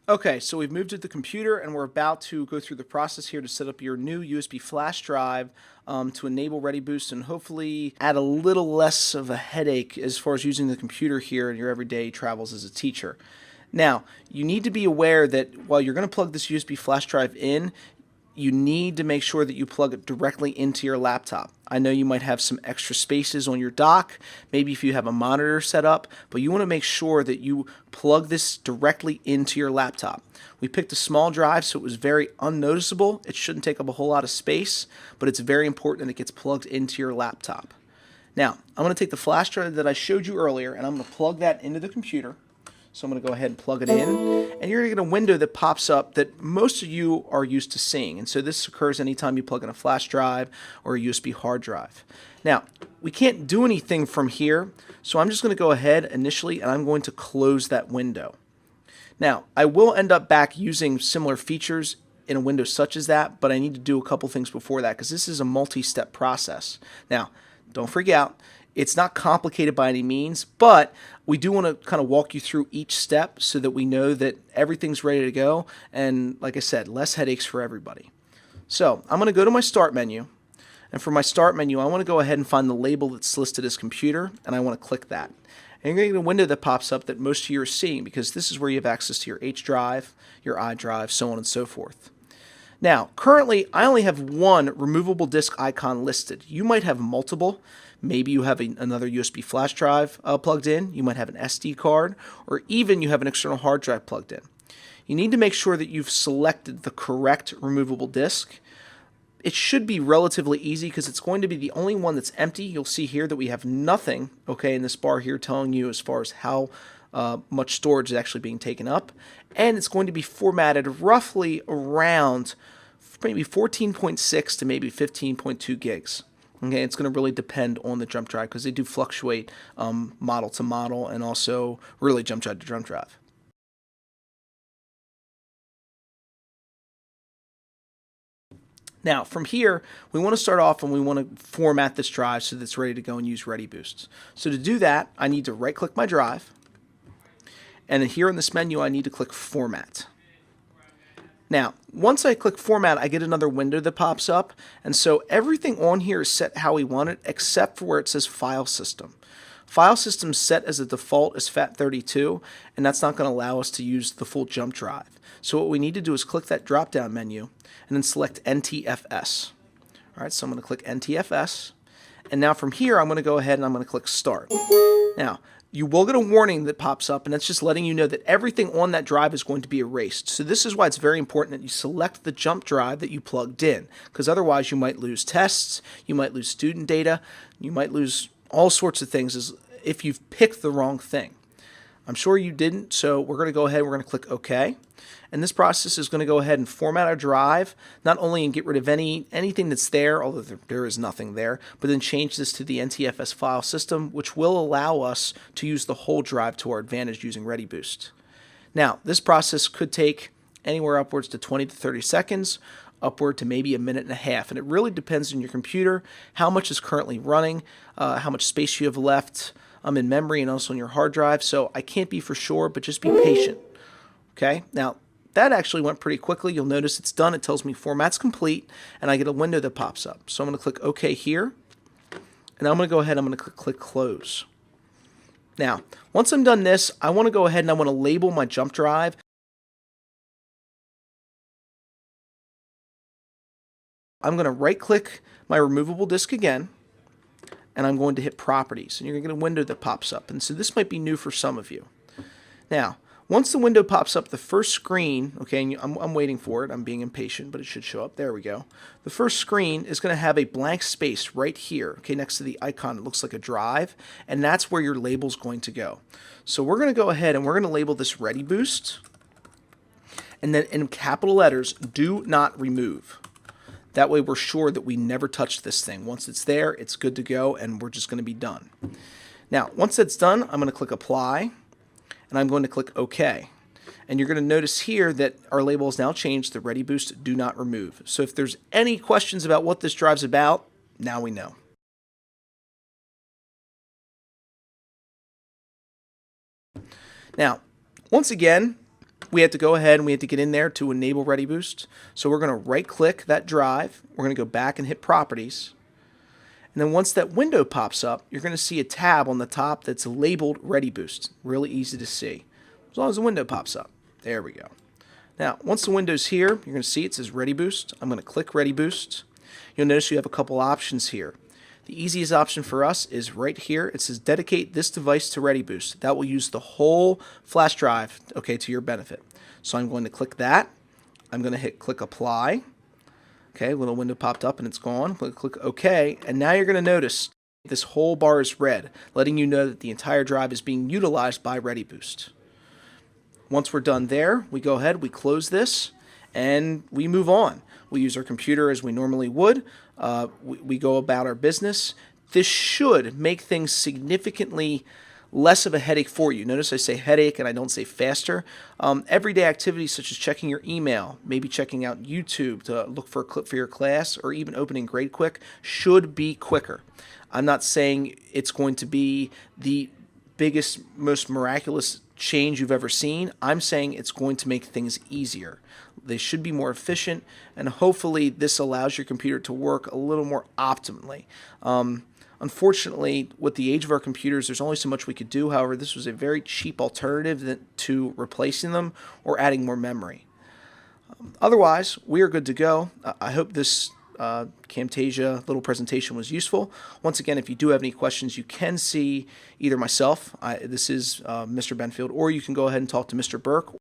Okay, so we've moved to the computer and we're about to go through the process here to set up your new USB flash drive to enable ReadyBoost and hopefully add a little less of a headache as far as using the computer here in your everyday travels as a teacher. Now, you need to be aware that while you're going to plug this USB flash drive in, you need to make sure that you plug it directly into your laptop. I know you might have some extra spaces on your dock, maybe if you have a monitor set up, but you want to make sure that you plug this directly into your laptop. We picked a small drive so it was very unnoticeable. It shouldn't take up a whole lot of space, but it's very important that it gets plugged into your laptop. Now, I'm going to take the flash drive that I showed you earlier and I'm going to plug that into the computer. So I'm going to go ahead and plug it in, and you're going to get a window that pops up that most of you are used to seeing. And so this occurs anytime you plug in a flash drive or a USB hard drive. Now, we can't do anything from here, so I'm just going to go ahead initially and I'm going to close that window. Now, I will end up back using similar features in a window such as that, but I need to do a couple things before that because this is a multi-step process. Now, don't freak out. It's not complicated by any means, but we do want to kind of walk you through each step so that we know that everything's ready to go. And like I said, less headaches for everybody. So I'm going to go to my Start menu. And for my Start menu, I want to go ahead and find the label that's listed as Computer, and I want to click that. And you're going to get a window that pops up that most of you are seeing because this is where you have access to your H drive, your I drive, so on and so forth. Now, currently, I only have one removable disk icon listed. You might have multiple. Maybe you have another USB flash drive plugged in. You might have an SD card, or even you have an external hard drive plugged in. You need to make sure that you've selected the correct removable disk. It should be relatively easy because it's going to be the only one that's empty. You'll see here that we have nothing, okay, in this bar here telling you as far as how much storage is actually being taken up. And it's going to be formatted roughly around maybe 14.6 to maybe 15.2 gigs. Okay, it's going to really depend on the jump drive because they do fluctuate model to model and also really jump drive to jump drive. Now, from here, we want to start off and we want to format this drive so that it's ready to go and use ReadyBoost. So to do that, I need to right-click my drive. And here in this menu, I need to click Format. Now, once I click Format, I get another window that pops up. And so everything on here is set how we want it, except for where it says File System. File System is set as a default as FAT32, and that's not going to allow us to use the full jump drive. So what we need to do is click that drop-down menu and then select NTFS. All right, so I'm going to click NTFS. And now from here, I'm going to go ahead and I'm going to click Start. Now, you will get a warning that pops up, and it's just letting you know that everything on that drive is going to be erased. So this is why it's very important that you select the jump drive that you plugged in, because otherwise you might lose tests, you might lose student data, you might lose all sorts of things if you've picked the wrong thing. I'm sure you didn't, so we're going to go ahead and we're going to click OK. And this process is going to go ahead and format our drive, not only and get rid of anything that's there, although there is nothing there, but then change this to the NTFS file system, which will allow us to use the whole drive to our advantage using ReadyBoost. Now, this process could take anywhere upwards to 20 to 30 seconds, upward to maybe a minute and a half. And it really depends on your computer, how much is currently running, how much space you have left in memory and also on your hard drive. So I can't be for sure, but just be patient. Okay, now that actually went pretty quickly. You'll notice it's done. It tells me format's complete, and I get a window that pops up. So I'm going to click OK here, and I'm going to go ahead and I'm going to click Close. Now, once I'm done this, I want to go ahead and I want to label my jump drive. I'm going to right-click my removable disk again, and I'm going to hit Properties, and you're going to get a window that pops up. And so this might be new for some of you. Now, once the window pops up, the first screen, okay, and I'm waiting for it. I'm being impatient, but it should show up. There we go. The first screen is going to have a blank space right here, okay, next to the icon. It looks like a drive, and that's where your label's going to go. So we're going to go ahead and we're going to label this ReadyBoost, and then in capital letters, do not remove. That way we're sure that we never touch this thing. Once it's there, it's good to go, and we're just going to be done. Now, once that's done, I'm going to click Apply, and I'm going to click OK. And you're going to notice here that our label is now changed to ReadyBoost Do Not Remove. So if there's any questions about what this drive's about, now we know. Now, once again, we have to go ahead and we have to get in there to enable ReadyBoost. So we're going to right click that drive. We're going to go back and hit properties. And then once that window pops up, you're going to see a tab on the top that's labeled ReadyBoost. Really easy to see. As long as the window pops up. There we go. Now, once the window's here, you're going to see it says ReadyBoost. I'm going to click ReadyBoost. You'll notice you have a couple options here. The easiest option for us is right here. It says dedicate this device to ReadyBoost. That will use the whole flash drive, okay, to your benefit. So I'm going to click that. I'm going to hit click apply. Okay, a little window popped up and it's gone. Click OK, and now you're going to notice this whole bar is red, letting you know that the entire drive is being utilized by ReadyBoost. Once we're done there, we go ahead, we close this, and we move on. We use our computer as we normally would. We go about our business. This should make things significantly less of a headache for you. Notice I say headache and I don't say faster. Everyday activities such as checking your email, maybe checking out YouTube to look for a clip for your class, or even opening GradeQuick should be quicker. I'm not saying it's going to be the biggest, most miraculous change you've ever seen. I'm saying it's going to make things easier. They should be more efficient, and hopefully this allows your computer to work a little more optimally. Unfortunately, with the age of our computers, there's only so much we could do. However, this was a very cheap alternative to replacing them or adding more memory. Otherwise, we are good to go. I hope this Camtasia little presentation was useful. Once again, if you do have any questions, you can see either myself, this is Mr. Benfield, or you can go ahead and talk to Mr. Burke.